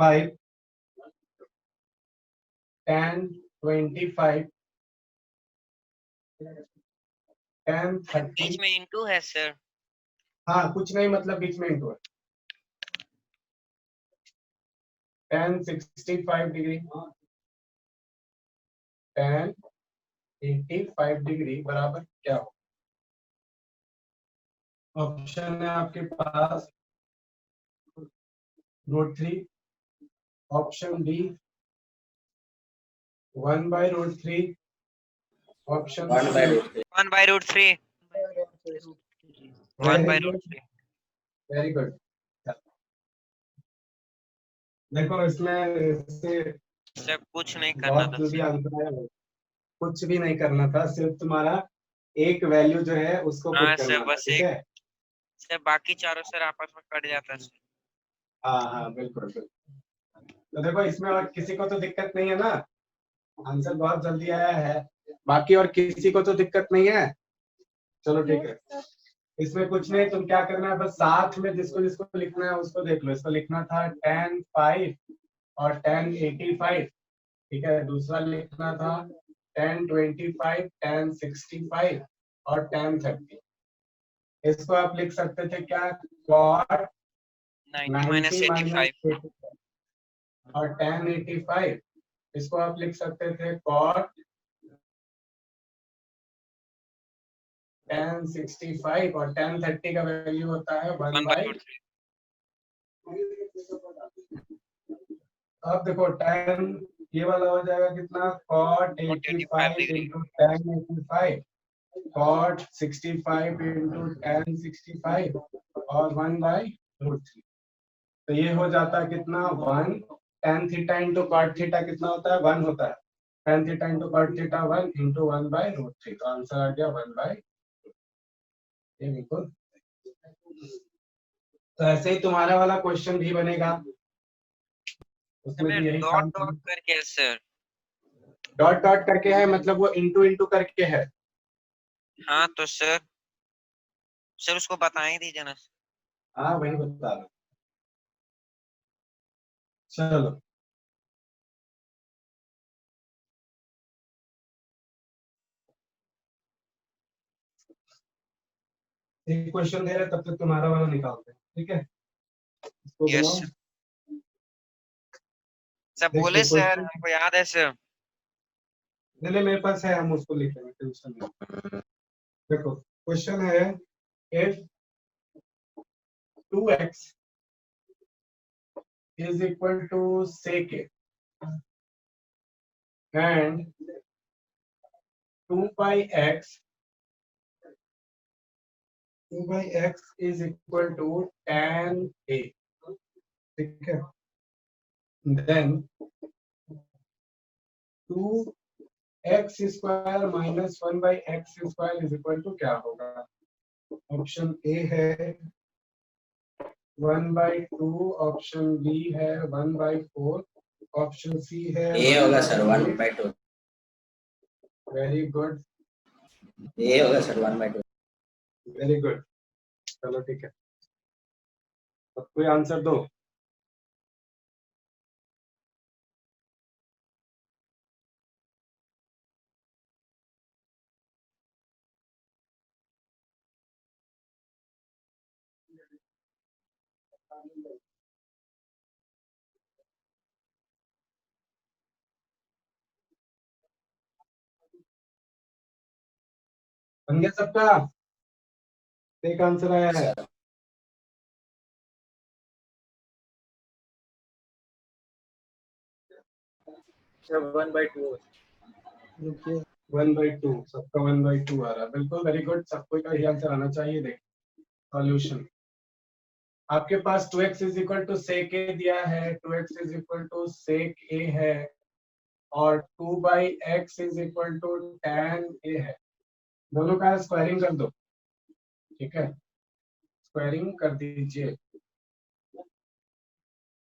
5 10 25 10 30। बीच में इंटू है सर। हाँ कुछ नहीं, मतलब बीच में इंटू है। 10 65 डिग्री 10 85 डिग्री बराबर क्या हो? ऑप्शन है आपके पास √3, option B 1/√3, option one by C root three 1/√3। 1/√3। Very good. देखो इसमें इससे सर कुछ नहीं करना बहुत था जल्दी सर। आंसर है, कुछ भी नहीं करना था, सिर्फ तुम्हारा एक वैल्यू जो है उसको हाँ पुट सर, करना था, बस ठीक एक। है। सर बाकी चारों सर आपस में कट जाता है सर। हाँ हाँ बिल्कुल बिल्कुल। तो देखो इसमें और किसी को तो दिक्कत नहीं है ना, आंसर बहुत जल्दी आया है, बाकी और किसी को तो दिक्कत नहीं है। चलो ठीक है, इसमें कुछ नहीं, तुम क्या करना है बस साथ में जिसको जिसको लिखना है उसको देख लो। इसको लिखना था 10 5 और 10 85, ठीक है। दूसरा लिखना था 10 25 10 65 और 10 30। इसको आप लिख सकते थे क्या, cot 90 90 - 85। 85 और 10 85। इसको आप लिख सकते थे cot 10 65 और 10 30 का वैल्यू होता है 1/। 1/√3। अब देखो 10, ये वाला हो जाएगा कितना, cot 85 85 degree. Into 10 85, cot 65 into 10 65 और 1/√3। तो ये हो जाता है कितना 1। tan theta into cot theta कितना होता है, 1 होता है। tan theta into cot theta 1 into 1/√3, तो आंसर आ गया 1/। ये बिल्कुल। तो ऐसे ही तुम्हारा वाला क्वेश्चन भी बनेगा, उसमें भी यही डॉट काम डॉट करके है सर। डॉट डॉट करके है, मतलब वो इंटू इंटू करके है। हाँ तो सर उसको बता ही दीजिए ना। हाँ वही बता रहा हूँ। चलो एक क्वेश्चन दे रहे तब तक तुम्हारा वाला निकालते हैं, ठीक है। इसको यस बनाओ। सर, बोले देखो सर, क्वेश्चन, हमको याद है सर। नहीं नहीं मेरे पास है, हम उसको लिख लेंगे, टेंशन नहीं। देखो क्वेश्चन है, if 2x is equal to sec a and 2 by x 2 by x is equal to tan a, ठीक है। then 2x square minus 1 by x square is equal to क्या होगा? ऑप्शन ए है 1/2, ऑप्शन बी है 1/4, option C है ए होगा sir 1/2। Very good, ए होगा sir 1/2। Very good. चलो ठीक है, अब कोई आंसर दो। बन गया सबका? एक आंसर आया है। सर 1/2। 1/2, सबका 1/2 आ रहा है, बिल्कुल वेरी गुड, सबको का ही आंसर आना चाहिए। देख सॉल्यूशन, आपके पास 2x is equal to sec a दिया है, 2x is equal to sec a है, और 2/x is equal to tan a है। दोनों का स्क्वायरिंग कर दो, ठीक है, स्क्वायरिंग कर दीजिए।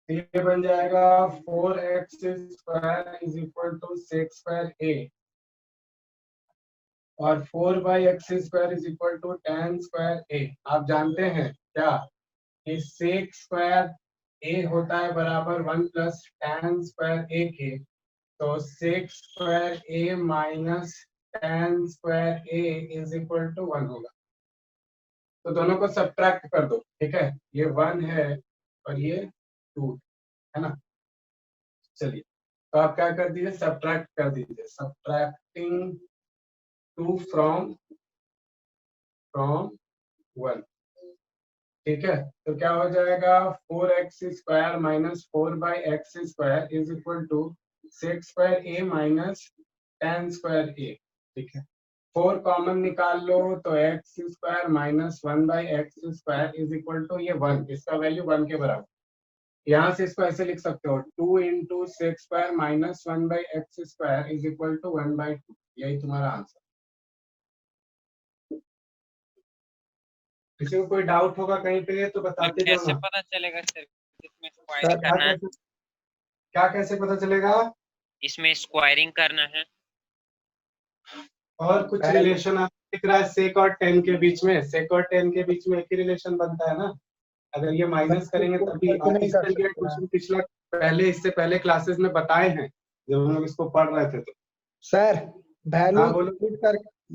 तो ये बन जाएगा 4x square is equal to sec square a, और 4/x square is equal to tan square a। आप जानते हैं क्या, ये सेक स्क्वायर ए होता है बराबर 1 प्लस tan स्क्वायर ए के, तो sec square a minus tan square a is equal to 1 होगा। तो दोनों को सब्ट्रैक्ट कर दो, ठीक है, ये 1 है और ये 2 है ना। चलिए, तो आप क्या कर दीजिए, सब्ट्रैक्ट कर दीजिए, सब्ट्रैक्टिंग 2 फ्रॉम 1, ठीक है। तो क्या हो जाएगा, 4x square minus 4/x square is equal to sec square a minus tan square a, ठीक है। 4 कॉमन निकाल लो तो x square minus 1/x square is equal to ये 1, इसका वैल्यू 1 के बराबर। यहाँ से इसको ऐसे लिख सकते हो, 2 into sec square minus 1/x square is equal to 1/2, यही तुम्हारा आंसर। किसी को कोई डाउट होगा कहीं पे तो बताते जाओ कैसे ना। पता चलेगा सर इसमें क्या स्क्वायरिंग करना है? कैसे पता चलेगा? इसमें स्क्वायरिंग करना है और कुछ रिलेशन दिख रहा है सेक और टेन के बीच में, सेक और टेन के बीच में एक ही रिलेशन बनता है ना। अगर ये माइनस करेंगे तभी नहीं इस कर तरीके का सकते क्वेश्चन पिछला इससे पहले क्लासेस में बताए हैं जब हम लोग इसको पढ़ रहे थे तो। सर। हाँ बोलो।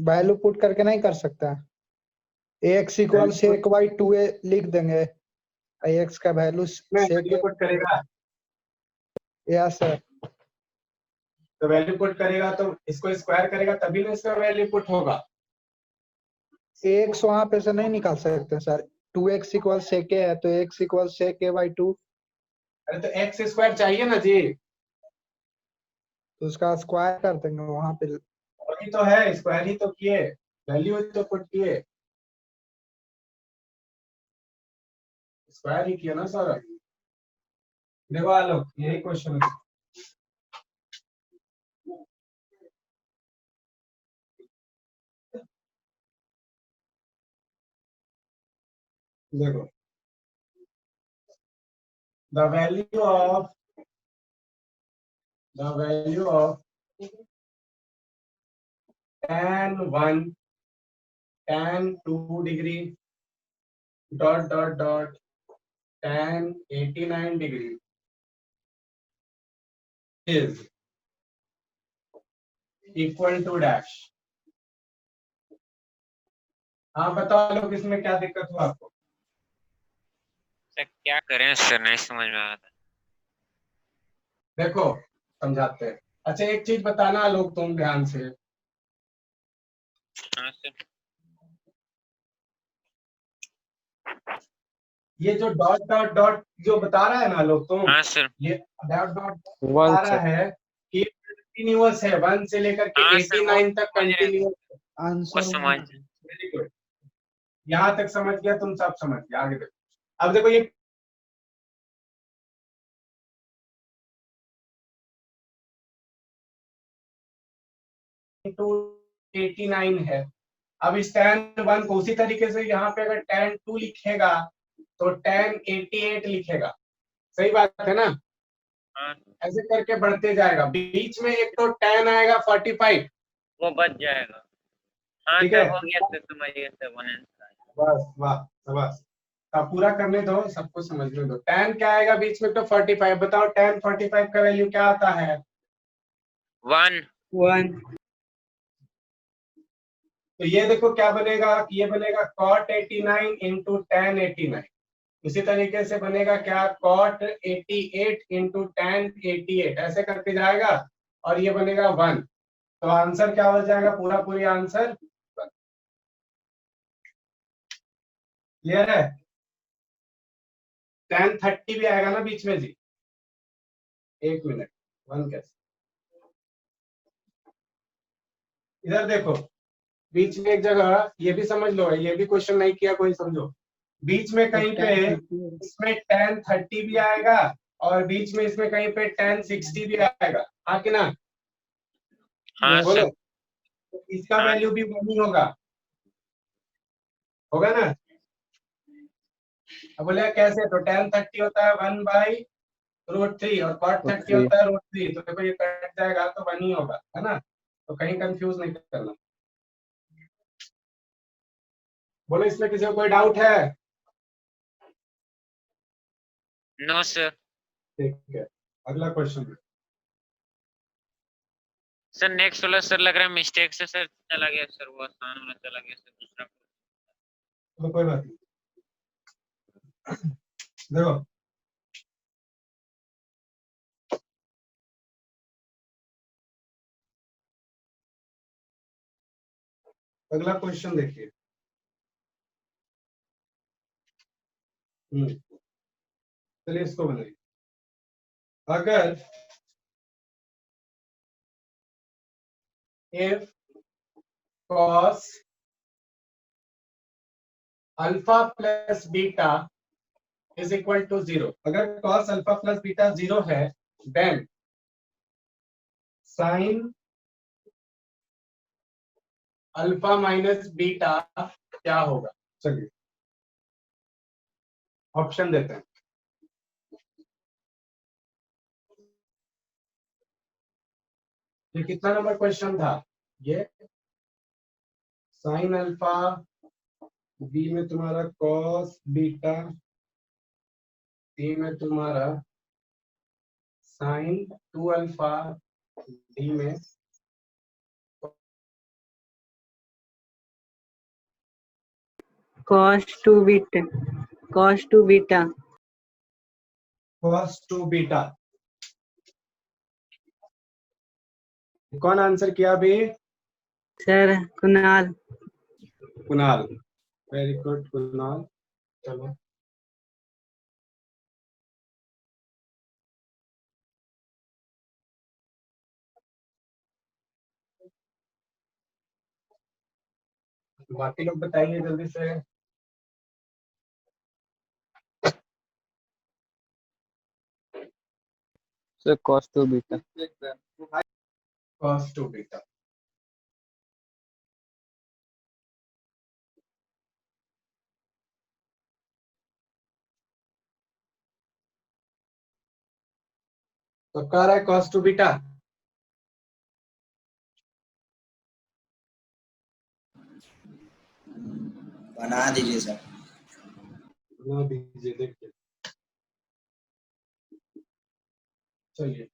वैल्यू पुट करके नहीं कर सकता। X equal sec by 2a लिख देंगे, एक्स का वैल्यू सेक पुट करेगा या सर। तो वैल्यू पुट करेगा तो इसको स्क्वायर करेगा तभी ना इसका वैल्यू पुट होगा। एक्स वहां पे से नहीं निकाल सकते सर। 2x इक्वल सेक है तो x equal sec a by 2, अरे तो एक्स स्क्वायर चाहिए ना जी, तो उसका स्क्वायर कर देंगे वहां पे। वही तो है, स्क्वायर ही तो किए, वैल्यू तो पुट किए, स्क्वायर ही किया ना सर। देखो आलोक, यही क्वेश्चन है। देखो, the value of tan 1 tan 2 degree dot tan 89 degree is equal to dash। हाँ बताओ लोग, इसमें क्या दिक्कत हुआ आपको? सर क्या करें सर, नहीं समझ में आ रहा। देखो समझाते हैं। अच्छा एक चीज बताना लोग तुम ध्यान से, हाँ सर। ये जो डॉट डॉट डॉट जो बता रहा है ना लोग तुम, हाँ सर। ये डॉट डॉट बता रहा है कि कंटिन्यूअस है 1 से लेकर के हाँ सर, 89 तक कंटिन्यूअस। वो आंसर समझ। वेरी गुड, यहाँ तक समझ गया तुम, सब समझ गया, आगे देखो। अब देखो ये टू 89 है। अब इस tan 1 को उसी तरीके से यहाँ पे अगर tan 2 लिखेगा तो tan 88 लिखेगा, सही बात है ना। हाँ ऐसे करके बढ़ते जाएगा, बीच में एक तो tan आएगा 45, वो बच जाएगा। हाँ ठीक सर, है। हो गया सर, समझ गया सर, 1 आंसर। बस वाह, बस अब पूरा करने दो, सबको समझने दो। tan क्या आएगा बीच में, तो 45। बताओ tan 45 का वैल्यू क्या आता है? 1। तो ये देखो क्या बनेगा, ये बनेगा cot 89 इंटू tan 89। इसी तरीके से बनेगा क्या, cot 88 इंटू tan 88, ऐसे करके जाएगा और ये बनेगा 1। तो आंसर क्या हो जाएगा, पूरा पूरी आंसर। क्लियर है? tan 30 भी आएगा ना बीच में जी, एक मिनट, 1 कैसे, इधर देखो बीच में एक जगह, ये भी समझ लो, ये भी क्वेश्चन नहीं किया कोई, समझो बीच में कहीं पे इसमें tan 30 भी आएगा और बीच में इसमें कहीं पे tan 60 भी आएगा, हाँ कि ना? हाँ बोलो, सर। तो इसका हाँ। वैल्यू भी 1 ही होगा, होगा ना? अब बोले कैसे, तो tan 30 होता है 1/√3 और cot 30 होता है √3, तो देखो ये कट जाएगा तो 1 ही होगा, है ना। तो कहीं कंफ्यूज नहीं करना। बोलो इसमें किसी को कोई डाउट है? No sir. ठीक है, अगला क्वेश्चन। सर नेक्स्ट वाला सर लग रहा है मिस्टेक से सर चला गया सर, वो आसान वाला चला गया सर दूसरा। तो कोई बात नहीं, देखो अगला क्वेश्चन देखिए। चलिए इसको बनाइए। अगर if cos alpha plus beta is equal to 0, अगर cos अल्फा प्लस बीटा 0 है, then sine alpha minus beta क्या होगा? चलिए ऑप्शन देते हैं। ये कितना नंबर क्वेश्चन था? ये साइन अल्फा, बी में तुम्हारा cos बीटा, सी में तुम्हारा साइन 2 अल्फा, डी में cos 2 beta, cos 2 beta, cos 2 beta. कौन आंसर किया अभी? Sir Kunal. Kunal, very good Kunal. चलो बाकी लोग बताइए जल्दी से। Sir cos 2 beta. cos 2 beta. तो कह रहा है cos 2 बीटा। बना दीजिए सर। बना दीजिए, देखिए। चलिए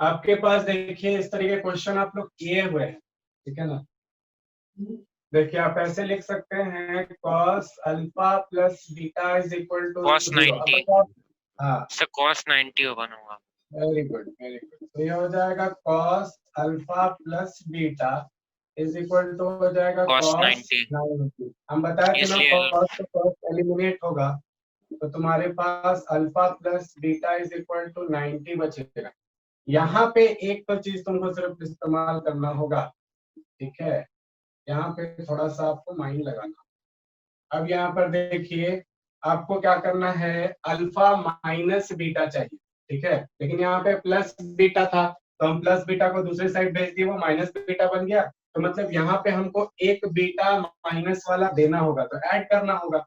आपके पास देखिए इस तरह के क्वेश्चन आप लोग किए हुए हैं, ठीक है ना। देखिए आप ऐसे लिख सकते हैं cos alpha plus beta is equal to cos 0। 90 हाँ, सर cos 90 होगा ना होगा। Very good very good. तो ये हो जाएगा cos alpha plus beta is equal to हो जाएगा cos cos 90 90। हम बताए थे ना इसलिए cos से cos एलिमिनेट होगा, तो तुम्हारे पास alpha plus beta is equal to 90 बचेगा। यहाँ पे एक तो चीज तुमको सिर्फ इस्तेमाल करना होगा, ठीक है। यहाँ पे थोड़ा सा आपको माइंड लगाना। अब यहाँ पर देखिए आपको क्या करना है, अल्फा माइनस बीटा चाहिए, ठीक है। लेकिन यहाँ पे प्लस बीटा था, तो हम प्लस बीटा को दूसरी साइड भेज दिए, वो माइनस बीटा बन गया। तो मतलब यहाँ पे हमको एक बीटा माइनस वाला देना होगा, तो ऐड करना होगा।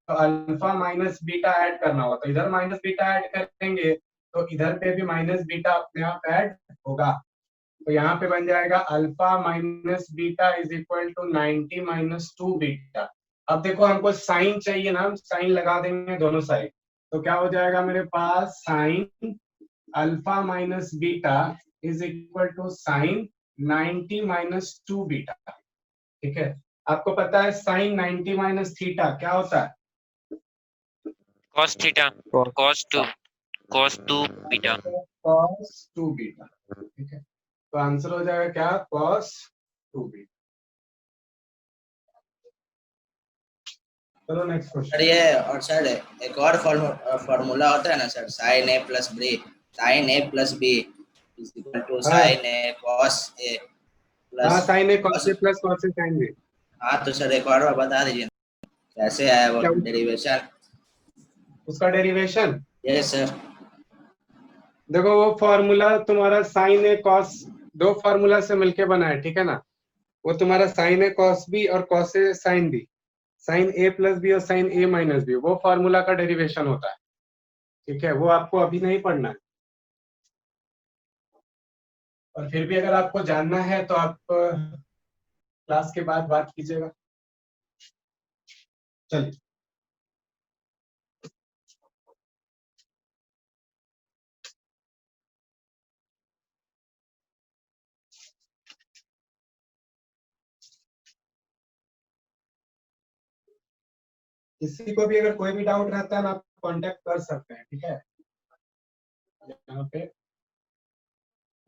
तो अल्फा माइनस बीटा ऐड करना होगा, तो इधर माइनस बीटा ऐड करेंगे तो इधर पे भी माइनस बीटा अपने आप ऐड होगा। तो यहाँ पे बन जाएगा alpha minus beta is equal to 90 minus 2 beta. अब देखो हमको साइन चाहिए ना, हम साइन लगा देंगे दोनों साइड। तो क्या हो जाएगा मेरे पास, sine alpha minus beta is equal to sine 90 minus 2 beta, ठीक है। आपको पता है साइन 90 माइनस थीटा क्या होता है? cos theta cos 2 beta. cos 2 beta, ठीक है। तो आंसर हो जाएगा क्या, cos 2 बीटा। चलो नेक्स्ट सर क्वेश्चन। ये, और सर एक और फॉर्मूला होता है ना sir, sine a plus b, sine a plus b is equal to sine a cos a हाँ, plus sine a cos a plus cos a sine b. हाँ तो सर एक और बार बता दीजिए कैसे है वो क्या डेरिवेशन। उसका डेरिवेशन? Yes sir. देखो वो फॉर्मूला तुम्हारा साइन ए कॉस, दो फॉर्मूला से मिलके बना है, ठीक है ना। वो तुम्हारा साइन ए कॉस बी और cos a sine B, sine a plus B और साइन ए माइनस बी, वो फॉर्मूला का डेरिवेशन होता है, ठीक है। वो आपको अभी नहीं पढ़ना है, और फिर भी अगर आपको जानना है तो आप क्लास के बाद बात कीजिएगा। चलिए किसी को भी अगर कोई भी डाउट रहता है ना, आप कांटेक्ट कर सकते हैं, ठीक है। यहाँ पे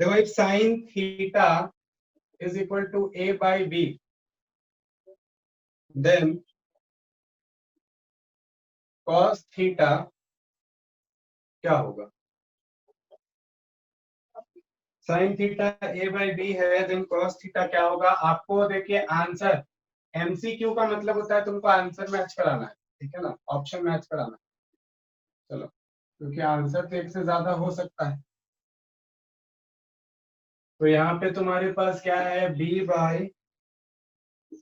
देखो, if sine theta is equal to a by b, then cos theta क्या होगा? Sine theta a by b है, देन कॉस थीटा क्या होगा? आपको देखिए आंसर, एमसीक्यू का मतलब होता है तुमको आंसर मैच कराना है, ठीक है ना, ऑप्शन मैच कराना है। चलो, क्योंकि आंसर तो एक से ज्यादा हो सकता है, तो यहाँ पे तुम्हारे पास क्या है, b by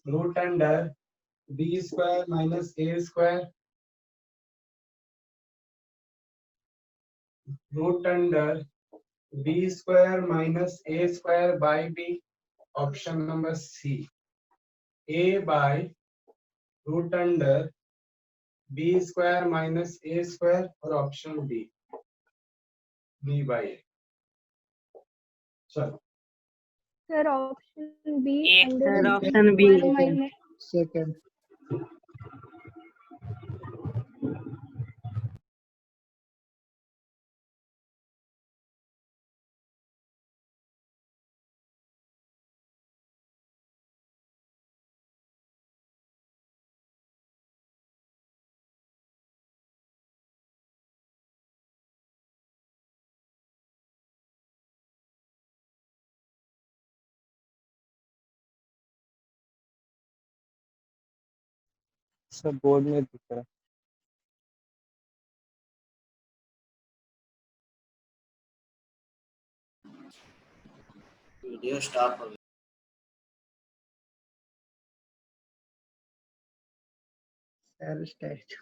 root under b square minus a square root under b square minus a square by b. Option number C, a by root under b square minus a square, और option D, b by a. चलो, sir option B एक sir under option B. Minus second. Sir board में दिख रहा है। Video stop हो गया। Sir state.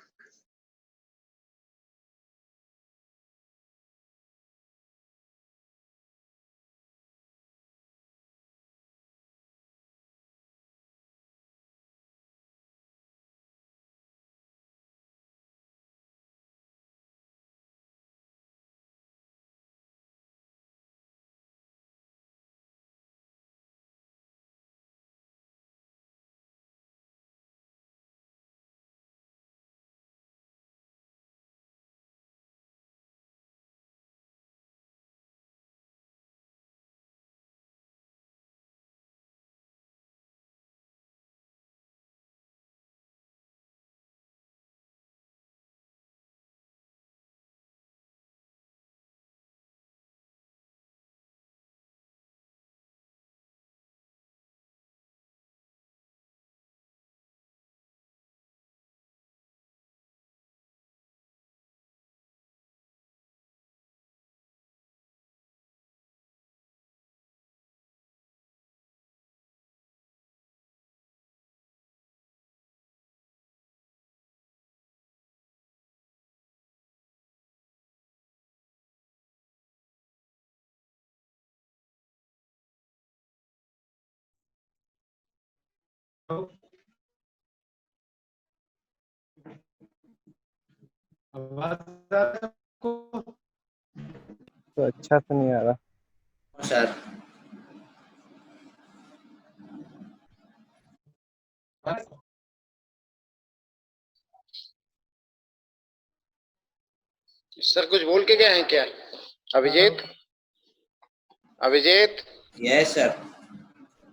आवाज आ रहा है आपको? तो अच्छा से नहीं आ रहा। सर सर कुछ बोल के गए हैं क्या? Abhijit, Abhijit yes sir.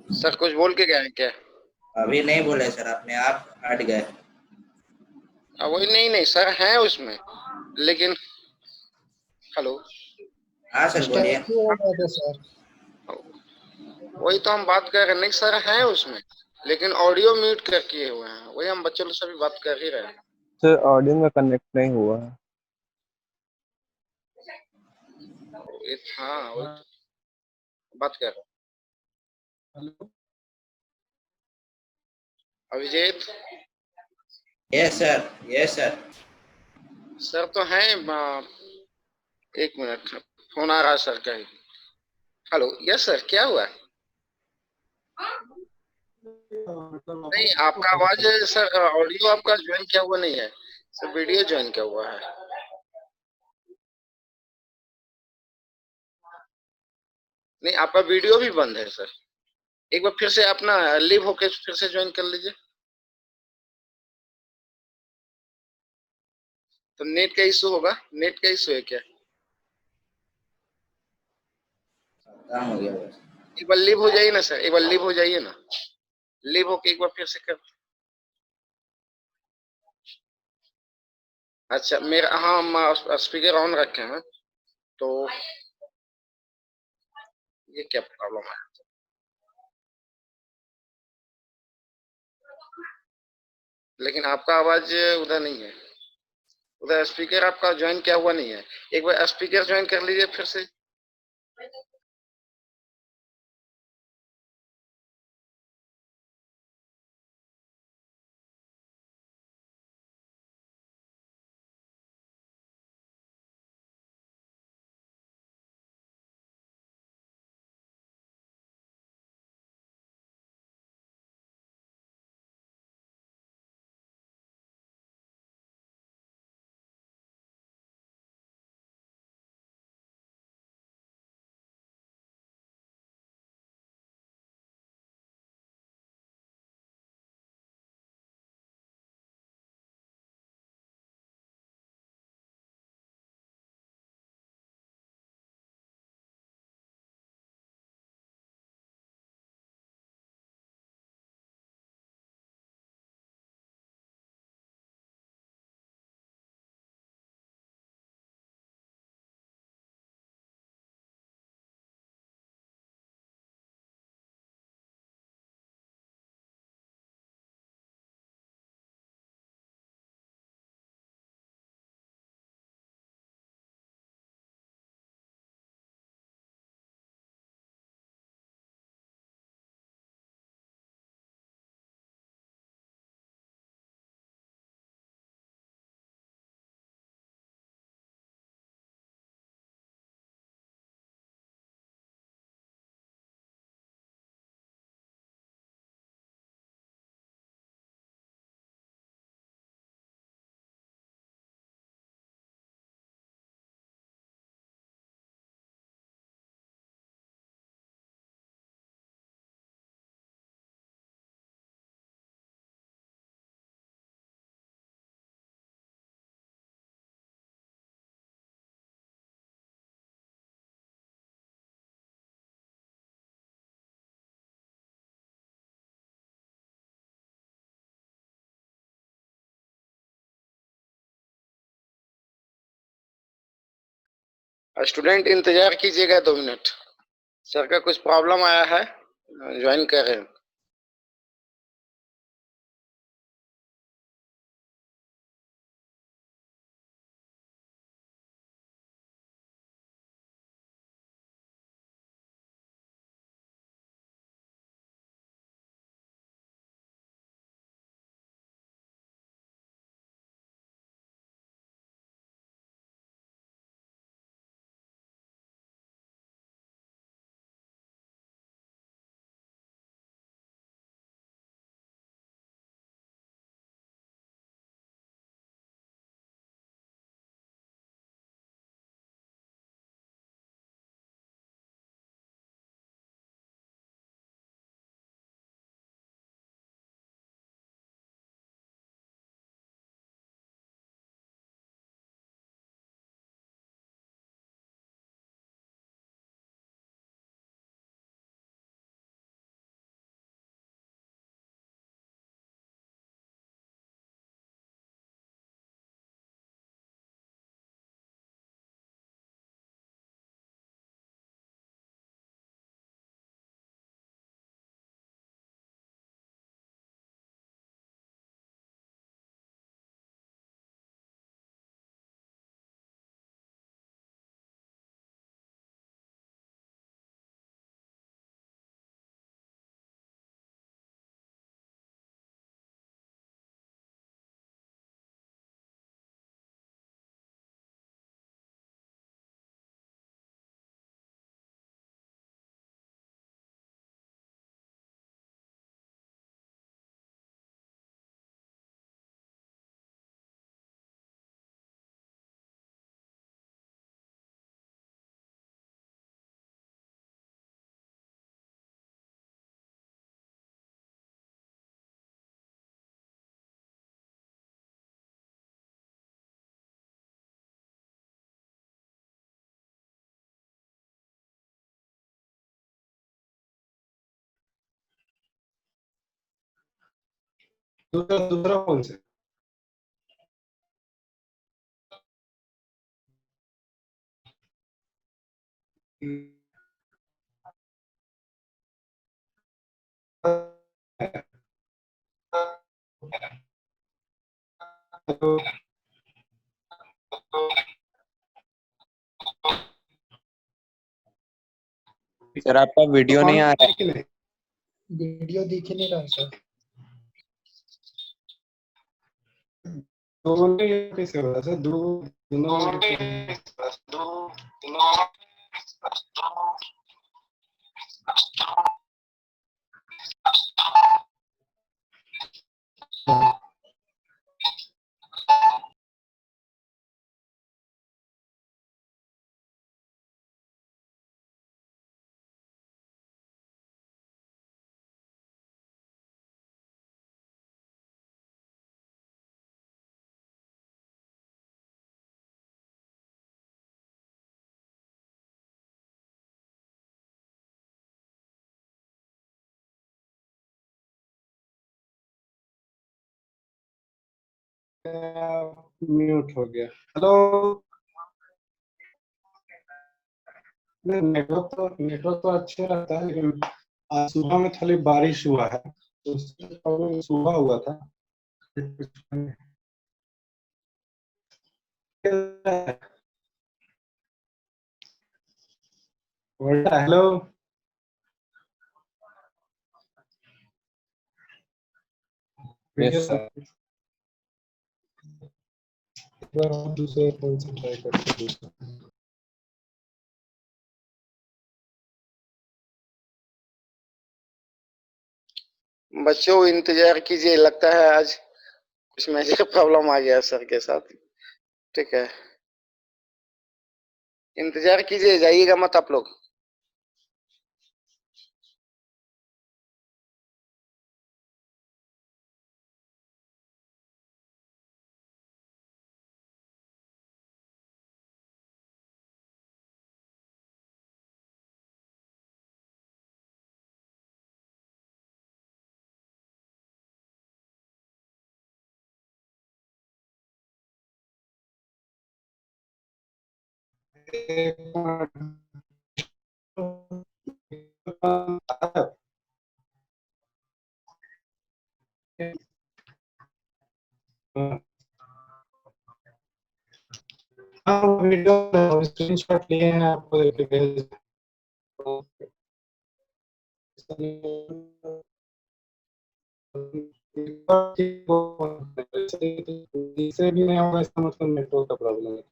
Sir कुछ बोल के गए हैं क्या? अभी नहीं बोले सर, अपने आप हट गए। वही नहीं सर हैं उसमें, लेकिन हेलो। हाँ सर बोलिए। स्टेट हो गया था सर। वही तो हम बात कर रहे हैं, नहीं सर हैं उसमें, लेकिन ऑडियो म्यूट कर किए हुए हैं। वही हम बच्चे लोग से भी बात कर ही रहे हैं। सर ऑडियो में कनेक्ट नहीं हुआ है। हाँ वही तो बात कर रहे हैं। Hello, Abhijit yes sir, yes sir. Sir तो हैं। एक मिनट, फोन आ रहा है सर का ही। हेलो, यस सर, क्या हुआ? नहीं, आपका आवाज सर, ऑडियो आपका ज्वाइन किया हुआ नहीं है सर, वीडियो ज्वाइन किया हुआ है। नहीं, आपका वीडियो भी बंद है सर। एक बार फिर से अपना लीव होके फिर से ज्वाइन कर लीजिए। तो नेट का इशू होगा, नेट का इशू है क्या? काम हो गया बस। एक बार लीव हो जाइए ना सर, एक बार लीव हो जाइए ना, लीव होके एक बार फिर से कर। अच्छा मेरा, हाँ स्पीकर ऑन रखे हैं, तो ये क्या प्रॉब्लम है? लेकिन आपका आवाज उधर नहीं है, उधर स्पीकर आपका ज्वाइन किया हुआ नहीं है। एक बार स्पीकर ज्वाइन कर लीजिए फिर से। स्टूडेंट इंतजार कीजिएगा 2 मिनट, सर का कुछ प्रॉब्लम आया है, ज्वाइन कर रहे हैं। दूसरा दूसरा कौन से? सर आपका वीडियो नहीं आ रहा है। कि नहीं? वीडियो दिख ही नहीं रहा सर। दोनों में कैसे हो रहा सर? दोनों म्यूट हो गया। हेलो, नेटवर्क तो अच्छे रहता है, लेकिन आज सुबह में थोड़ी बारिश हुआ है, तो उससे प्रॉब्लम सुबह हुआ था। Hello, yes sir. दूसरे फोन से ट्राई करते हैं। बच्चों इंतजार कीजिए, लगता है आज कुछ मेजर प्रॉब्लम आ गया सर के साथ। ठीक है, इंतजार कीजिए, जाइएगा मत आप लोग। हाँ, वीडियो स्क्रीनशॉट लिए हैं, आपको देख के भेज। इसे भी नहीं होगा, इसका मतलब नेटवर्क का प्रॉब्लम है।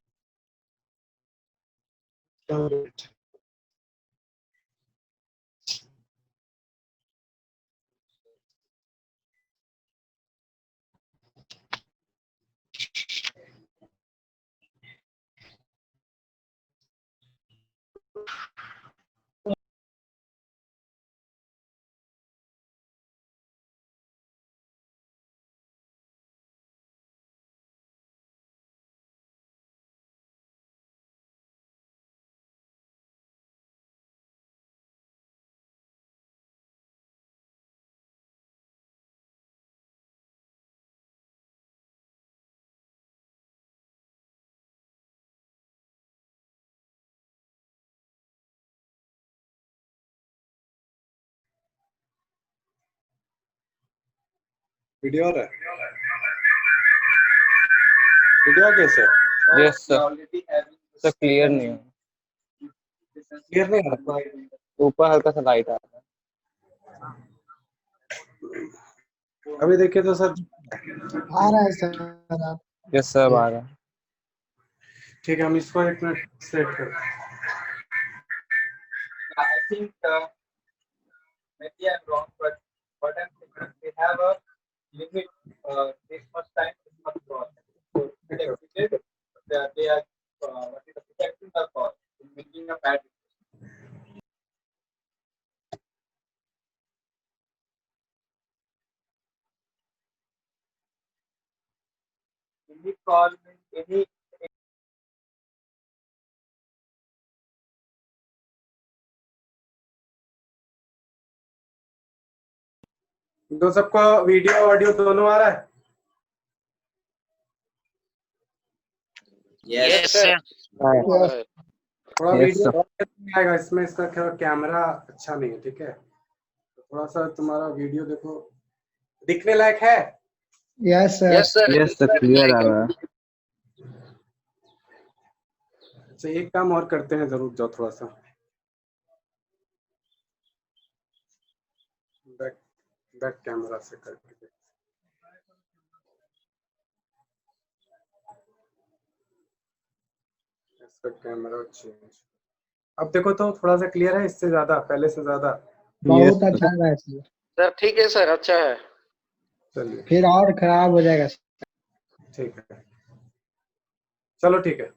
वीडियो आ रहा है? वीडियो कैसे? Yes sir. सर क्लियर नहीं है, क्लियर नहीं आ रहा? ऊपर हल्का सा लाइट आ रहा है। अभी देखिए तो सर, आ रहा है सर आप। यस सर आ रहा है। ठीक है, हम इसको एक मिनट सेट करते हैं। I think maybe I'm wrong, but what I'm thinking, we have a limit. This much time is not cross. So if it exceeded, they are what is the protecting the cost in making a bad. Any call, any तो सबको video audio दोनों आ रहा है? Yes yes sir. Yes. थोड़ा Yes, video sir. नहीं आएगा इसमें, इसका कैमरा अच्छा नहीं है, ठीक है? तो थोड़ा सा तुम्हारा वीडियो देखो, दिखने लायक है? Yes, sir. Yes sir Yes, sir. Clear आ रहा है. अच्छा, एक काम और करते हैं, जरूर जाओ थोड़ा सा बैक बैक कैमरा से करके। इसका कैमरा चेंज, अब देखो तो थोड़ा सा क्लियर है इससे ज्यादा, पहले से ज्यादा? Yes, बहुत sir. अच्छा है सर। सर ठीक है सर, अच्छा है। चलिए फिर और खराब हो जाएगा। ठीक है, चलो ठीक है,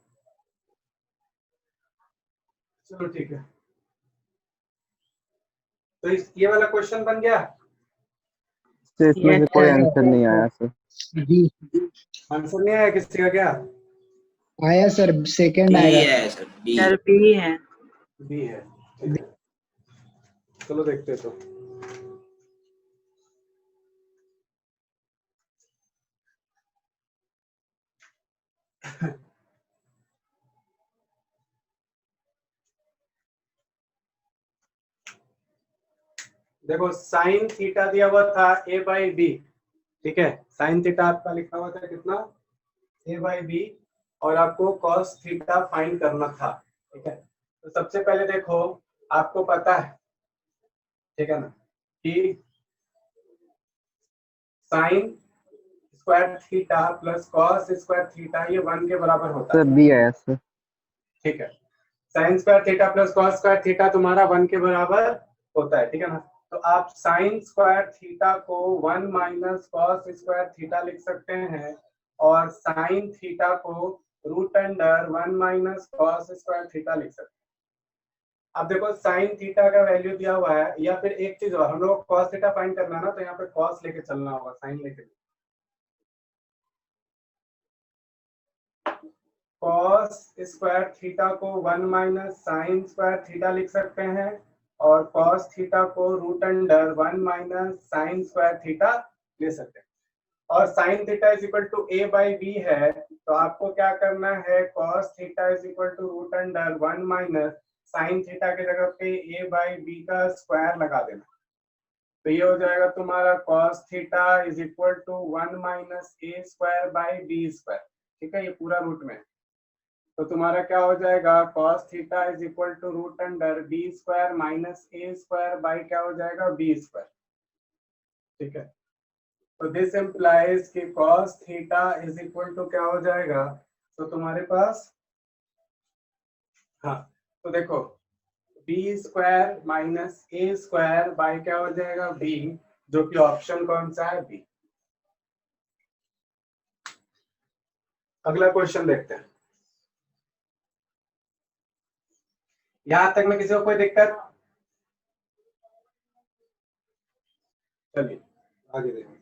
चलो ठीक है। तो ये वाला क्वेश्चन बन गया? तो इसमें से Yes, कोई sir. आंसर नहीं आया सर. बी आंसर नहीं आया किसी का क्या? आया सर, सेकंड बी आएगा। है सर, बी। सर बी है। बी है, ठीक है। चलो देखते हैं तो। देखो साइन थीटा दिया हुआ था a बाई बी, ठीक है? साइन थीटा आपका लिखा हुआ था कितना? a बाई बी, और आपको कॉस थीटा फाइंड करना था, ठीक है? तो सबसे पहले देखो, आपको पता है, ठीक है ना, कि sign square theta plus cos square theta ये 1 के बराबर होता सर है, बी आया सर. ठीक है? Sign square theta plus cos square theta तुम्हारा 1 के बराबर होता है, ठीक है ना? तो आप साइन स्क्वायर थीटा को 1 माइनस कॉस स्क्वायर थीटा लिख सकते हैं, और साइन थीटा को root under 1 minus cos square theta लिख सकते हैं। अब देखो साइन थीटा का वैल्यू दिया हुआ है, या फिर एक चीज और, हम लोग को कॉस थीटा फाइंड करना है ना, तो यहाँ पे कॉस लेके चलना होगा, साइन लेके। कॉस स्क्वायर थीटा को 1 माइनस साइन स्क्वायर थीटा लिख सकते हैं, और कॉस थीटा को root under 1 minus sine square theta ले सकते हैं। और sine theta is equal to a by b है, तो आपको क्या करना है, cos theta is equal to root under 1 minus sine theta की जगह पे a बाई बी का स्क्वायर लगा देना। तो ये हो जाएगा तुम्हारा cos theta is equal to 1 minus a square by b square, ठीक है? ये पूरा रूट में, तो तुम्हारा क्या हो जाएगा, cos theta is equal to root under b square minus a square by क्या हो जाएगा, बी स्क्वायर, ठीक है? तो दिस इम्प्लाइज कि cos theta is equal to क्या हो जाएगा, तो तुम्हारे पास, हाँ तो देखो b square minus a square by क्या हो जाएगा, बी, जो कि ऑप्शन कौन सा है, बी। अगला क्वेश्चन देखते हैं। यहां तक में किसी को कोई दिक्कत? चलिए आगे देखिए।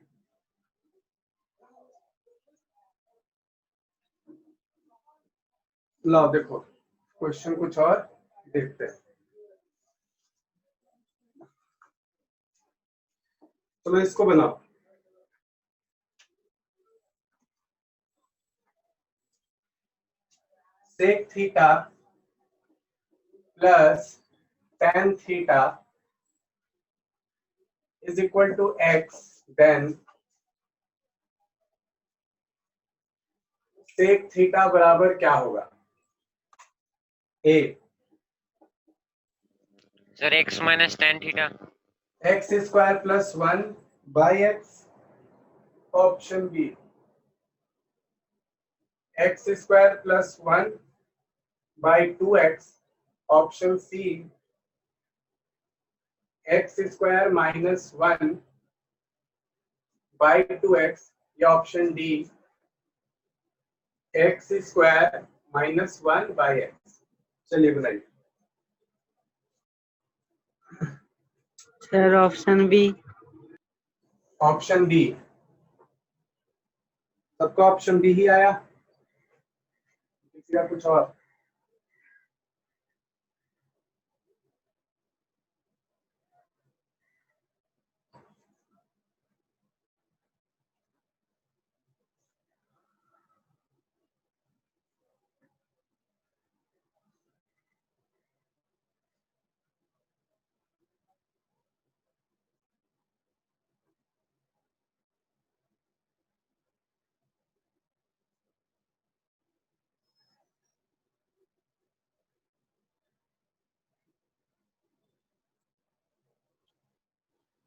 लाओ देखो क्वेश्चन कुछ और देखते हैं। चलो इसको बनाओ। Sec theta plus tan theta is equal to x, then sec theta बराबर क्या होगा? a sir x minus tan theta. x square plus 1 by x, option B x square plus 1 by 2x, option C x square minus 1 by 2x, या option D x square minus 1 by x। चलिए बताइए। Sir option B. Option B, सबका option B ही आया, किसी का कुछ और?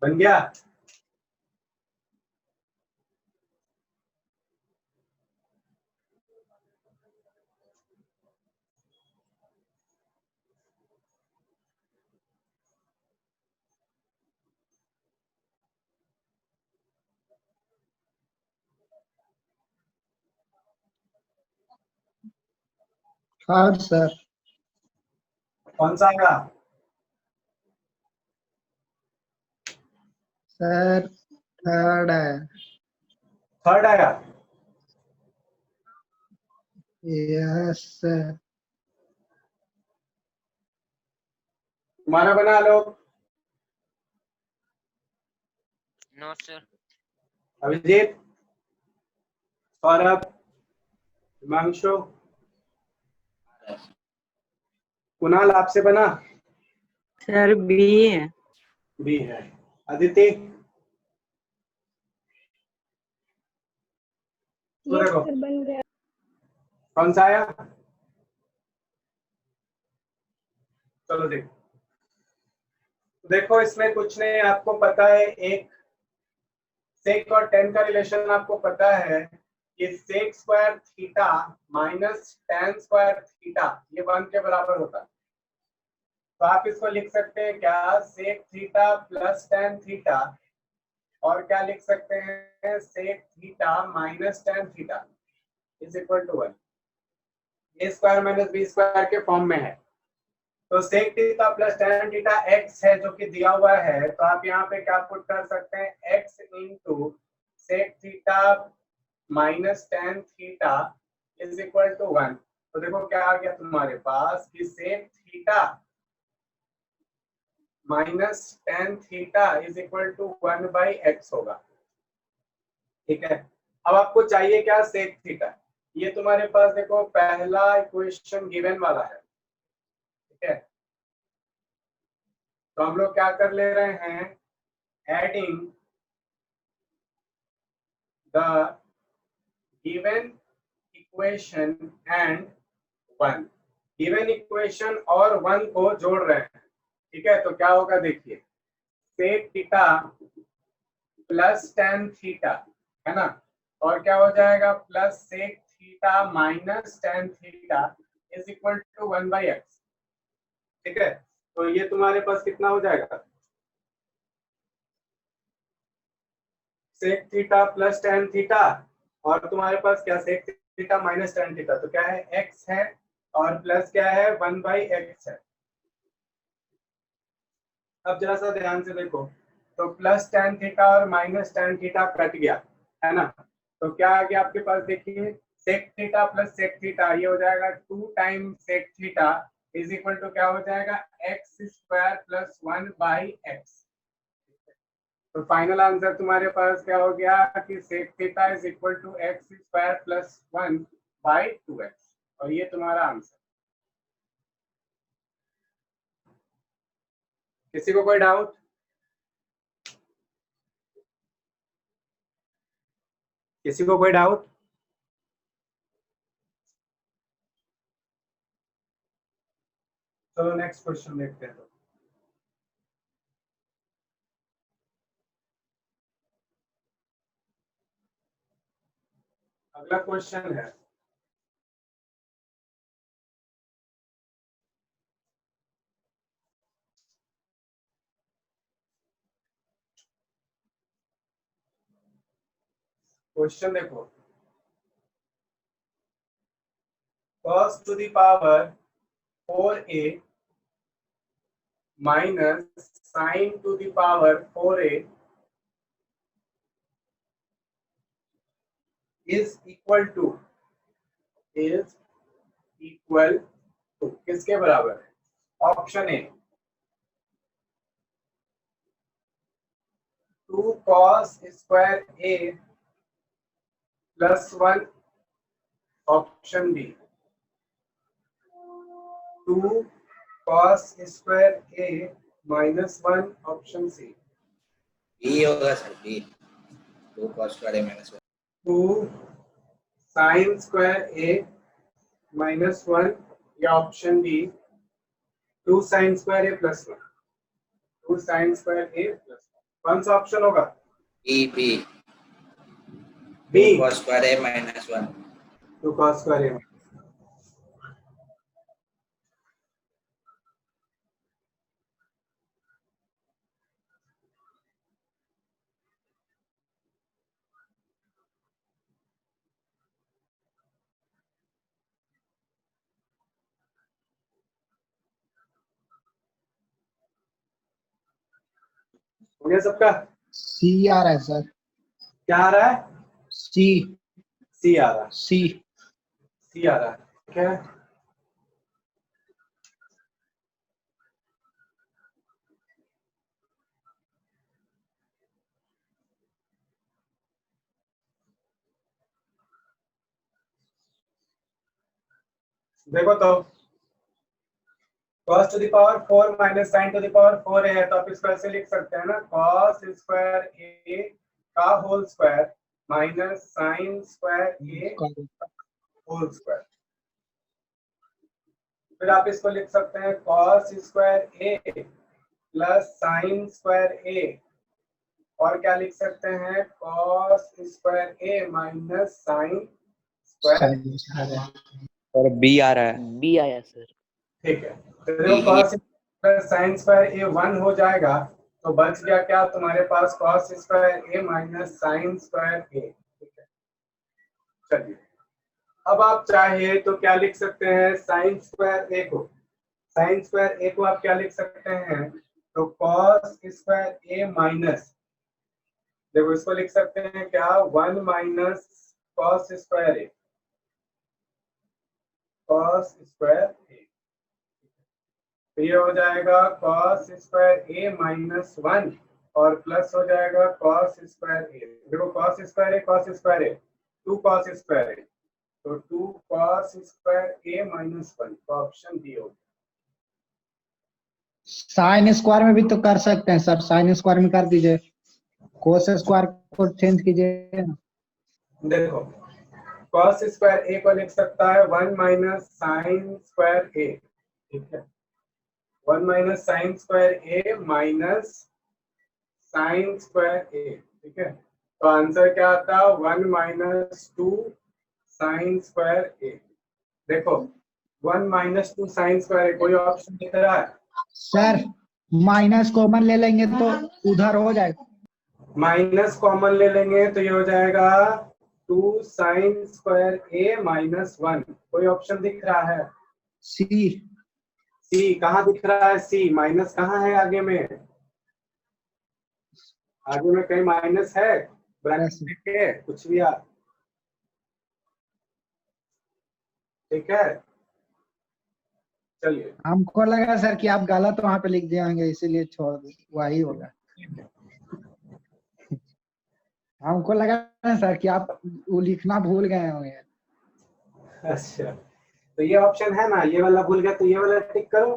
बन गया? हाँ सर। कौन सा आएगा? सर थर्ड है। थर्ड आएगा? Yes sir. तुम्हारा बना लो। No sir. अभिजीत, सौरभ, हिमांशु, कुणाल, आपसे बना? सर बी है। बी है। अदिति? तो यस देखो सर बन गया। कौन सा आया? चलो देखो इसमें कुछ नहीं, आपको पता है एक सेक और टेन का रिलेशन आपको पता है कि sec square theta minus tan square theta ये 1 के बराबर होता है। तो आप इसको लिख सकते हैं क्या, sec theta plus tan theta, और क्या लिख सकते हैं, sec theta minus tan theta is equal to 1। A square minus B square के फॉर्म में है। तो sec theta plus tan theta X है जो कि दिया हुआ है, तो आप यहाँ पे क्या पुट कर सकते हैं, X into sec theta minus tan theta is equal to 1। तो देखो क्या आ गया तुम्हारे पास कि sec theta minus tan theta is equal to 1 by X होगा। ठीक है, अब आपको चाहिए क्या, सेक थीटा। ये तुम्हारे पास देखो पहला इक्वेशन गिवन वाला है। ठीक है, तो हम लोग क्या कर ले रहे हैं, adding the given equation and 1। Given equation और 1 को जोड़ रहे हैं। ठीक है, तो क्या होगा देखिए, sec theta plus tan theta है ना, और क्या हो जाएगा, plus sec theta minus tan theta is equal to 1 by X. ठीक है, तो ये तुम्हारे पास कितना हो जाएगा, sec theta plus tan theta, और तुम्हारे पास क्या, sec theta minus tan theta, तो क्या है, एक्स है, और प्लस क्या है, 1 बाई एक्स है। अब जरा सा ध्यान से देखो, तो प्लस टेन थीटा और माइनस टेन थीटा कट गया है ना, तो क्या आ गया आपके पास, देखिए sec theta plus sec theta ये हो जाएगा 2 time sec theta is equal to क्या हो जाएगा, X square plus 1 by X. तो फाइनल आंसर तुम्हारे पास क्या हो गया कि sec theta is equal to X square plus 1 by 2x, और ये तुम्हारा आंसर। किसी को कोई डाउट? किसी को कोई डाउट? चलो नेक्स्ट क्वेश्चन देखते हैं। अगला क्वेश्चन है, क्वेश्चन देखो, cos to the power 4a minus sin to the power 4a is equal to किसके बराबर है? Option A 2 cos square a plus 1, option B 2 cos square a minus 1, option C B होगा sir, B 2 cos square a minus 1। 2 sin square a minus 1, या option B 2 sin square a plus 1, 2 sin square a plus 1। कौन सा option होगा? B B B, cos square a minus 1. 2 cos square a। हो गया सबका? सी आ रहा है sir, क्या आ रहा है? सी सी आ रहा है, सी। सी आ रहा है, ठीक है। देखो तो cos टू द पावर 4 माइनस sin टू द पावर 4 है, तो आप इसको ऐसे लिख सकते हैं ना, cos स्क्वायर a का होल स्क्वायर माइनस sin square a whole square. फिर आप इसको लिख सकते हैं cos square a plus sin square a, और क्या लिख सकते हैं, cos square a minus sin square. और बी आ रहा है, बी आया सर। ठीक है, तो देखो cos plus sin square a 1 हो जाएगा, तो बच गया क्या तुम्हारे पास, cos square a minus sin square a। ठीक है, चलिए अब आप चाहे तो क्या लिख सकते हैं, sin स्क्वायर a को, sin स्क्वायर a को आप क्या लिख सकते हैं, तो cos स्क्वायर a माइनस, देखो इसको लिख सकते हैं क्या, 1 minus cos square a, cos square a। तो ये हो जाएगा cos स्क्वायर a माइनस 1 और प्लस हो जाएगा cos स्क्वायर a। देखो cos square a 2 cos square a, तो 2 cos स्क्वायर a माइनस 1, तो ऑप्शन डी होगा। साइन स्क्वायर में भी तो कर सकते हैं सर, साइन स्क्वायर में कर दीजिए, कोस स्क्वायर को चेंज कीजिए। देखो cos स्क्वायर a को लिख सकता है 1 माइनस साइन स्क्वायर a, ठीक है, 1 minus sine square a minus sine square a, ठीक है, तो आंसर क्या आता है, 1 माइनस 2 साइन स्क्वायर a। देखो 1 माइनस 2 साइन स्क्वायर a, कोई ऑप्शन दिख रहा है? सर माइनस कॉमन ले लेंगे तो उधर हो जाएगा, माइनस कॉमन ले लेंगे तो ये हो जाएगा 2 साइन स्क्वायर a माइनस 1, कोई ऑप्शन दिख रहा है? सी। सी कहाँ दिख रहा है, सी माइनस कहाँ है, आगे में, आगे में कहीं माइनस है, ब्रैकेट के कुछ भी आप, ठीक है। चलिए हमको लगा सर कि आप गलत वहां पे लिख दिए, इसीलिए छोड़ दो, वही होगा। हमको लगा ना सर कि आप वो लिखना भूल गए होंगे। अच्छा, तो ये ऑप्शन है ना, ये वाला भूल गया तो ये वाला टिक करो।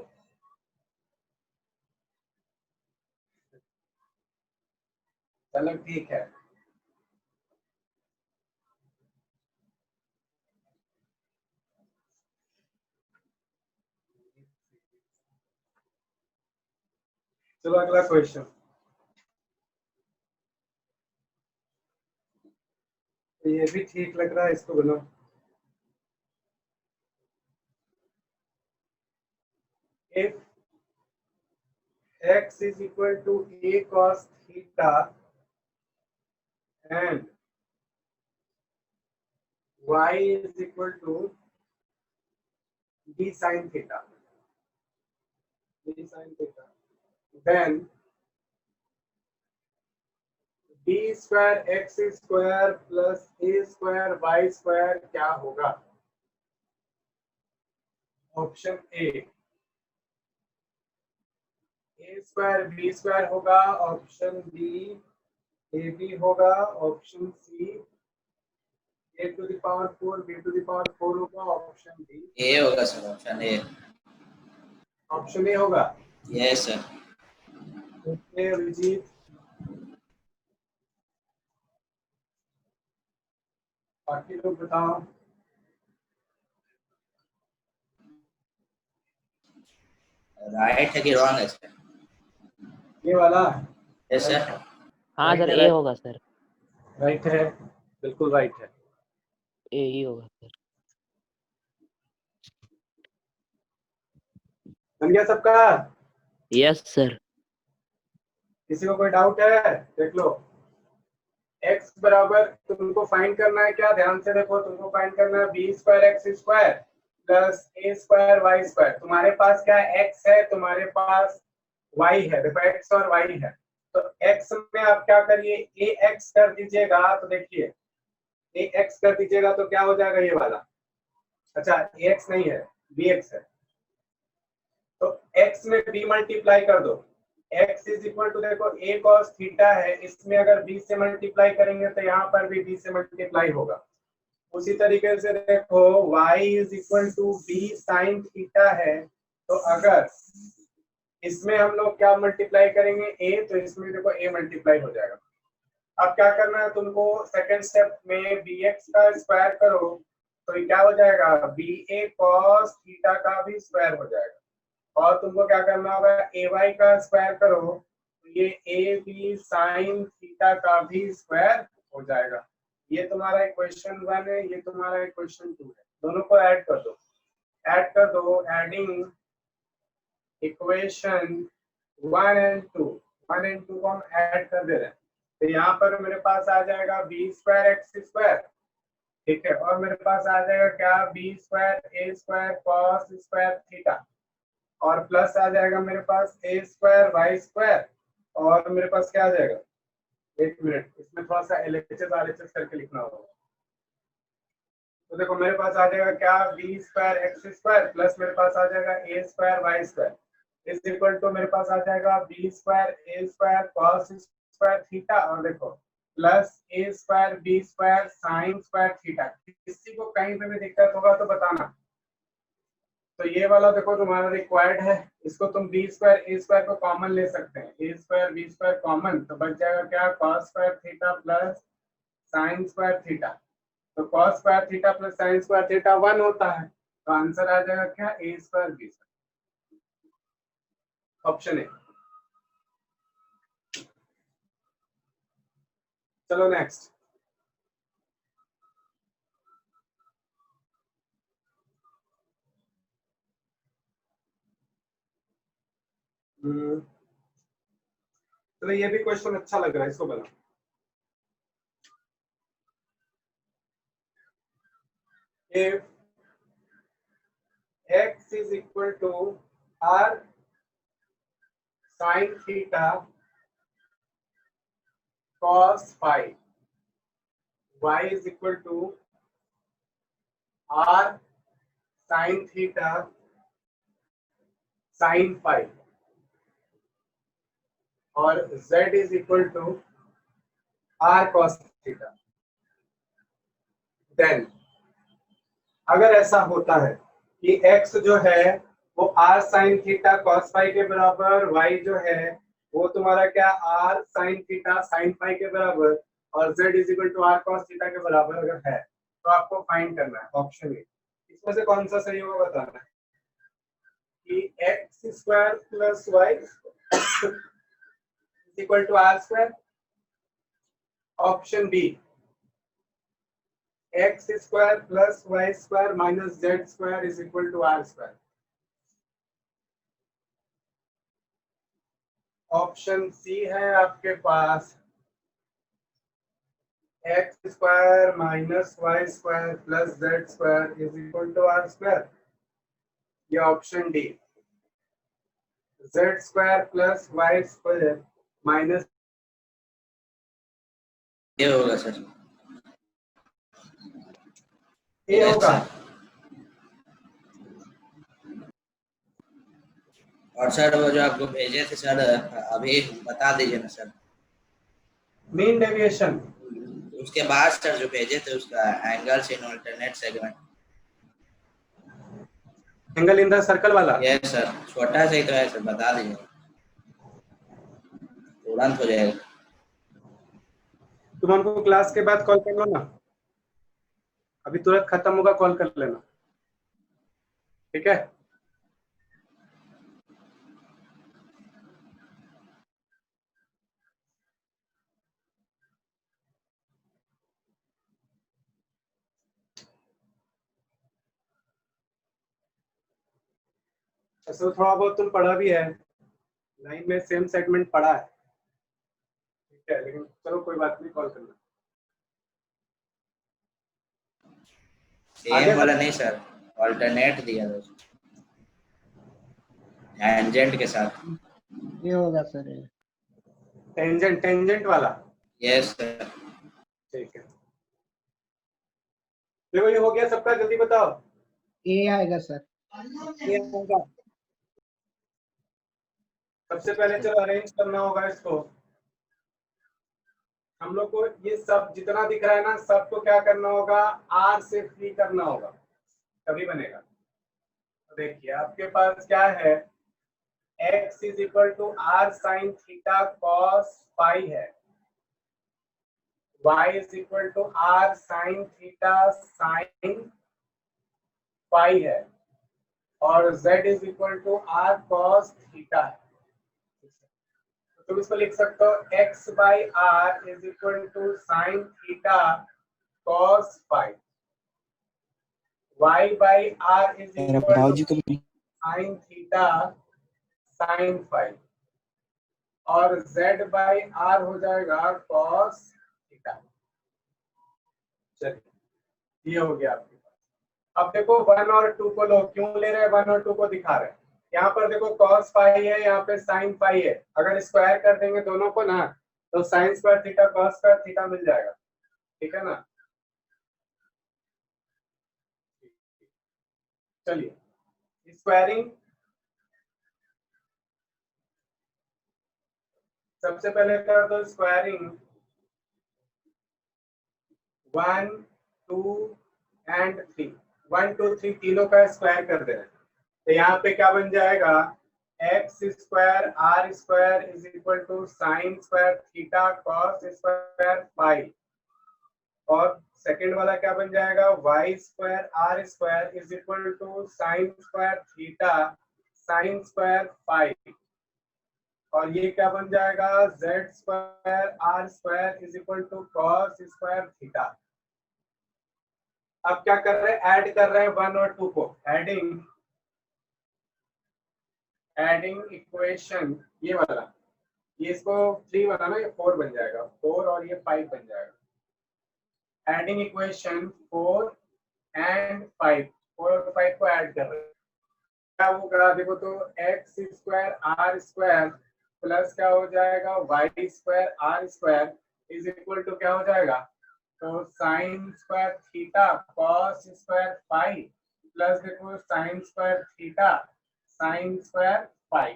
चलो ठीक है, चलो अगला क्वेश्चन। ये भी ठीक लग रहा है, इसको बनाओ। If x is equal to a cos theta and y is equal to b sin theta, then b square x square plus a square y square क्या होगा? Option a square b square होगा, option B a b होगा, option C a to the power 4 b to the power 4 होगा, option D a होगा sir, option A. Option A होगा। Yes sir. Okay Abhijit, बाकी लोग बताओ। राइट है कि रॉन्ग है सर? ये वाला यस सर। हाँ Right सर है, ए होगा सर, राइट है, बिल्कुल राइट है। ए ही होगा सर। बन गया सबका? Yes sir. किसी को कोई डाउट है? देख लो, x बराबर तुमको फाइंड करना है क्या, ध्यान से देखो, तुमको फाइंड करना है b square x square plus a square y square. तुम्हारे पास क्या x है, तुम्हारे पास y है, देखो x और y है, तो x में आप क्या करिए, ax कर दीजिएगा, तो देखिए ax कर दीजिएगा तो क्या हो जाएगा ये वाला, अच्छा ax नहीं है bx है, तो x में b मल्टीप्लाई कर दो, x इज इक्वल टू देखो a cos थीटा है, इसमें अगर b से मल्टीप्लाई करेंगे तो यहाँ पर भी b से मल्टीप्लाई होगा। उसी तरीके से देखो y is equal to b sine theta है, तो अगर इसमें हम लोग क्या मल्टीप्लाई करेंगे a, तो इसमें देखो a मल्टीप्लाई हो जाएगा। अब क्या करना है तुमको, सेकंड स्टेप में bx का स्क्वायर करो तो ये क्या हो जाएगा, ba cos थीटा का भी स्क्वायर हो जाएगा, और तुमको क्या करना होगा, ay का स्क्वायर करो तो ये ab साइन थीटा का भी स्क्वायर हो जाएगा। ये तुम्हारा इक्वेशन 1 है, ये तुम्हारा इक्वेशन 2 है, दोनों को ऐड कर दो, ऐड कर दो, एडिंग इक्वेशन 1 एंड 2, 1 एंड 2 को हम ऐड कर दे रहे हैं, तो यहाँ पर मेरे पास आ जाएगा बी स्क्वायर एक्स स्क्वायर, ठीक है, और मेरे पास आ जाएगा क्या, b square a square cos square theta, और प्लस आ जाएगा मेरे पास ए स्क्वायर वाई स्क्वायर, और मेरे पास क्या आ जाएगा, एक मिनट, इसमें थोड़ा सा एलएचएस आरएचएस करके लिखना होगा, तो देखो मेरे पास आ जाएगा क्या, b square x square plus मेरे पास आ जाएगा a square y square is equal to मेरे पास आ जाएगा b square a square cos square theta, और देखो plus a square b square sine square theta. किसी को कहीं पे भी दिक्कत होगा तो बताना। तो ये वाला देखो तुम्हारा रिक्वायर्ड है, इसको तुम बी स्क्वायर ए स्क्वायर को कॉमन ले सकते हैं, a square b square common, तो बच जाएगा क्या, cos square theta plus sine square theta, तो cos square theta plus sine square theta 1 होता है, तो आंसर आ जाएगा क्या, a square b square, option A. चलो नेक्स्ट, चलो ये भी क्वेश्चन अच्छा लग रहा है, इसको बना, if x is equal to r sin theta cos phi, y is equal to r sin theta sin phi, और z is equal to r cos theta, then अगर ऐसा होता है कि x जो है वो r sin theta cos phi के बराबर, y जो है वो तुम्हारा क्या, r sin theta sin phi के बराबर, और z is equal to r cos theta के बराबर अगर है, तो आपको फाइंड करना है ऑप्शन ए। इसमें से कौन सा सही होगा बताना है कि x square plus y equal to r square, option B x square plus y square minus z square is equal to r square, option C है आपके पास x square minus y square plus z square is equal to r square, ये option D z square plus Y square minus, ये होगा sir, ये होगा। और sir वो जो आपको भेजे थे सर, अभी बता दीजिए ना सर, मीन डेविएशन, उसके बाद सर जो भेजे थे उसका angles in alternate segment, angle in the circle वाला, यस सर, छोटा सा ही तो है सर, बता दीजिए, तुरंत हो जाएगा। तुम हमको क्लास के बाद कॉल कर लो ना, अभी तुरंत खत्म होगा, कॉल कर लेना, ठीक है। ऐसे थोड़ा बहुत तुम पढ़ा भी है, लाइन में सेम सेगमेंट पढ़ा है, ठीक है, लेकिन चलो कोई बात नहीं, कॉल करना। सेम वाला नहीं सर, ऑल्टरनेट दिया था टेंजेंट के साथ। ये होगा सर। टेंजेंट, टेंजेंट वाला, यस सर। ठीक है। देखो ये हो गया सबका, जल्दी बताओ। ए आएगा सर। ये होगा। सबसे पहले चलो अरेंज करना होगा इसको। हम लोग को ये सब जितना दिख रहा है ना, सबको क्या करना होगा, आर से फ्री करना होगा, तभी बनेगा। तो देखिए आपके पास क्या है, x is equal to R sine theta cos phi है, y is equal to R sine theta sine phi है, और z is equal to R cos theta है। तो तुम इसको लिख सकते हो x by R is equal to sine theta cos phi, y by R is equal to sine theta sine phi, और z बाई आर हो जाएगा कॉस थीटा। चलिए ये हो गया आपके पास। अब देखो 1 और 2 को लो, क्यों ले रहे हैं 1 और 2 को दिखा रहे हैं। यहाँ पर देखो कॉस फाई है, यहाँ पे साइन फाई है, अगर स्क्वायर कर देंगे दोनों को ना, तो sine square theta cos square theta मिल जाएगा, ठीक है ना। चलिए स्क्वायरिंग, सबसे पहले कर दो स्क्वायरिंग 1 2 एंड 3, 1 2 3 तीनों का स्क्वायर कर दे रहे हैं। तो यहाँ पे क्या बन जाएगा, X square are square is equal to sine square theta cos square phi, और सेकंड वाला क्या बन जाएगा, Y square are square is equal to sine square theta sine square phi, और ये क्या बन जाएगा, Z square are square is equal to cos square theta. अब क्या कर रहे हैं, ऐड कर रहे हैं 1 और 2 को, एडिंग इक्वेशन, ये वाला, ये इसको 3 बनाना, ये 4 बन जाएगा, 4 और ये 5 बन जाएगा। एडिंग इक्वेशन 4 एंड 5, 4 और 5 को ऐड कर रहे हैं, क्या होगा देखो, तो x square are square plus क्या हो जाएगा, Y square are square is equal to क्या हो जाएगा, तो sine square theta cos square phi plus देखो sine square theta sine square phi.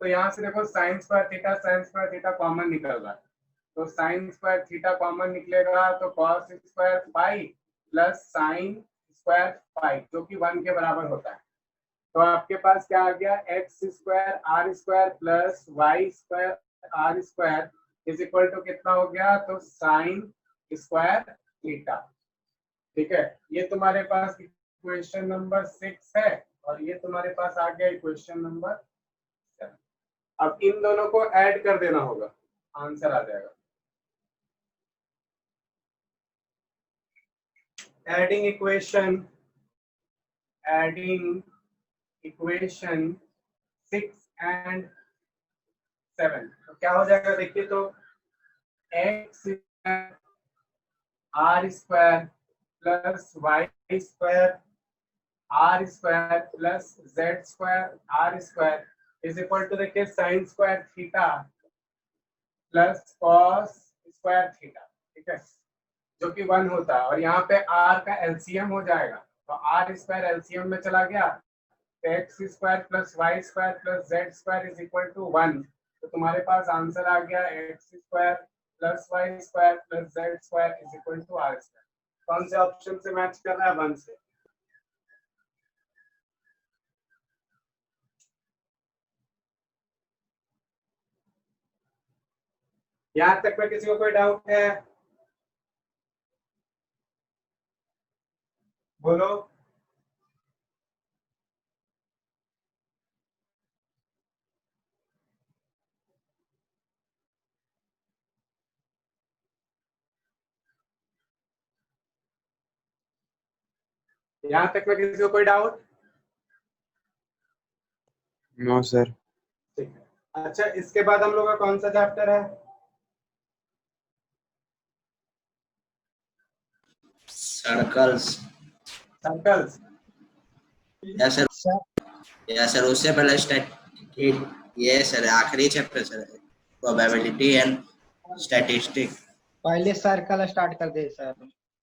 तो यहाँ से देखो साइन स्क्वायर थीटा कॉमन निकल रहा है, तो साइन स्क्वायर थीटा कॉमन निकलेगा, तो cos square phi plus sine square phi जो कि 1 के बराबर होता है। तो आपके पास क्या आ गया, X square are square plus Y square are square is equal to कितना हो गया, तो साइन स्क्वायर थीटा, ठीक है। ये तुम्हारे पास इक्वेशन नंबर 6 है, और ये तुम्हारे पास आ गया इक्वेशन नंबर 7। अब इन दोनों को ऐड कर देना होगा, आंसर आ जाएगा। एडिंग इक्वेशन 6 एंड 7, तो क्या हो जाएगा देखिए, तो x r square plus Y square are square plus Z square are square is equal to देखिए sine square theta plus cos square theta, ठीक है, जो कि 1 होता है, और यहाँ पे r का एलसीएम हो जाएगा, तो आर स्क्वायर एलसीएम में चला गया, तो x square plus Y square plus Z square is equal to 1, तो तुम्हारे पास आंसर आ गया X square plus Y square plus Z square is equal to R square. कौन से ऑप्शन से मैच कर रहा है, 1 से। यहाँ तक में किसी को कोई डाउट है, बोलो। यहाँ तक में किसी को कोई डाउट, नो सर। ठीक है। अच्छा, इसके बाद हम लोग का कौन सा चैप्टर है? सर्कल्स। सर्कल्स। यस सर उससे पहले ये सर आखिरी chapter sir, probability and statistic. पहले सर्कल स्टार्ट कर दे सर,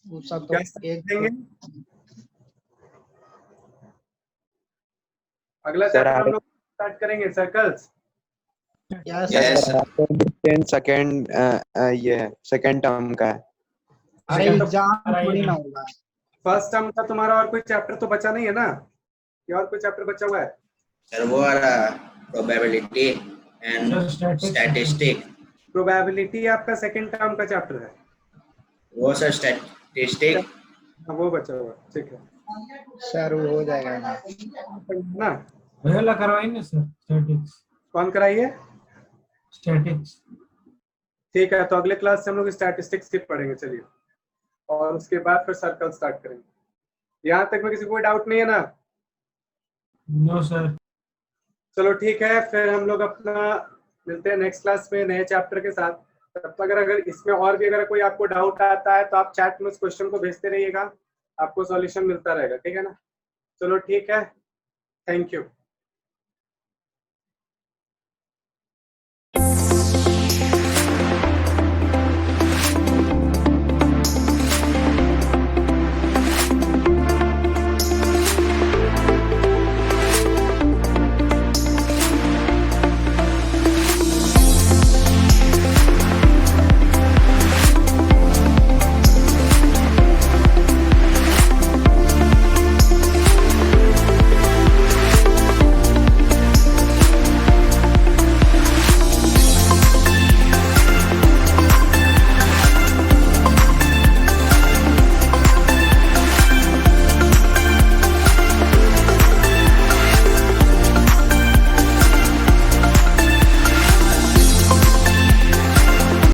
वो सब तो क्या एक देंगे? अगला सर, चैप्टर हम लोग स्टार्ट करेंगे circles. Yes yes sir. Sir. Second ये सेकंड टर्म का है। अरे सेकंड एग्जाम थोड़ी ना होगा। फर्स्ट टर्म का तुम्हारा और कोई चैप्टर तो बचा नहीं है ना? या और कोई चैप्टर बचा हुआ है? सर वो प्रोबेबिलिटी एंड स्टैटिस्टिक। प्रोबेबिलिटी आपका सेकंड टर्म का चैप्टर है। वो सर स्टैटिस्टिक। हाँ, वो बचा हुआ है। ठीक है सर वो हो जाएगा ना। ना? पहला करवाएंगे सर स्टैटिक्स। कौन कराइए? स्टैटिक्स। ठीक है, तो अगले क्लास से हम लोग स्टैटिस्टिक्स की पढ़ेंगे। चलिए, और उसके बाद फिर सर्कल स्टार्ट करेंगे। यहाँ तक में किसी को कोई डाउट नहीं है ना? No sir. चलो ठीक है, फिर हम लोग अपना मिलते हैं नेक्स्ट क्लास में नए चैप्टर के साथ। तब तक अगर इसमें और भी अगर कोई आपको डाउट आता है तो आप चैट में उस क्वेश्चन को भेजते रहिएगा, आपको सॉल्यूशन मिलता रहेगा। ठीक है ना? चलो ठीक है, थैंक यू।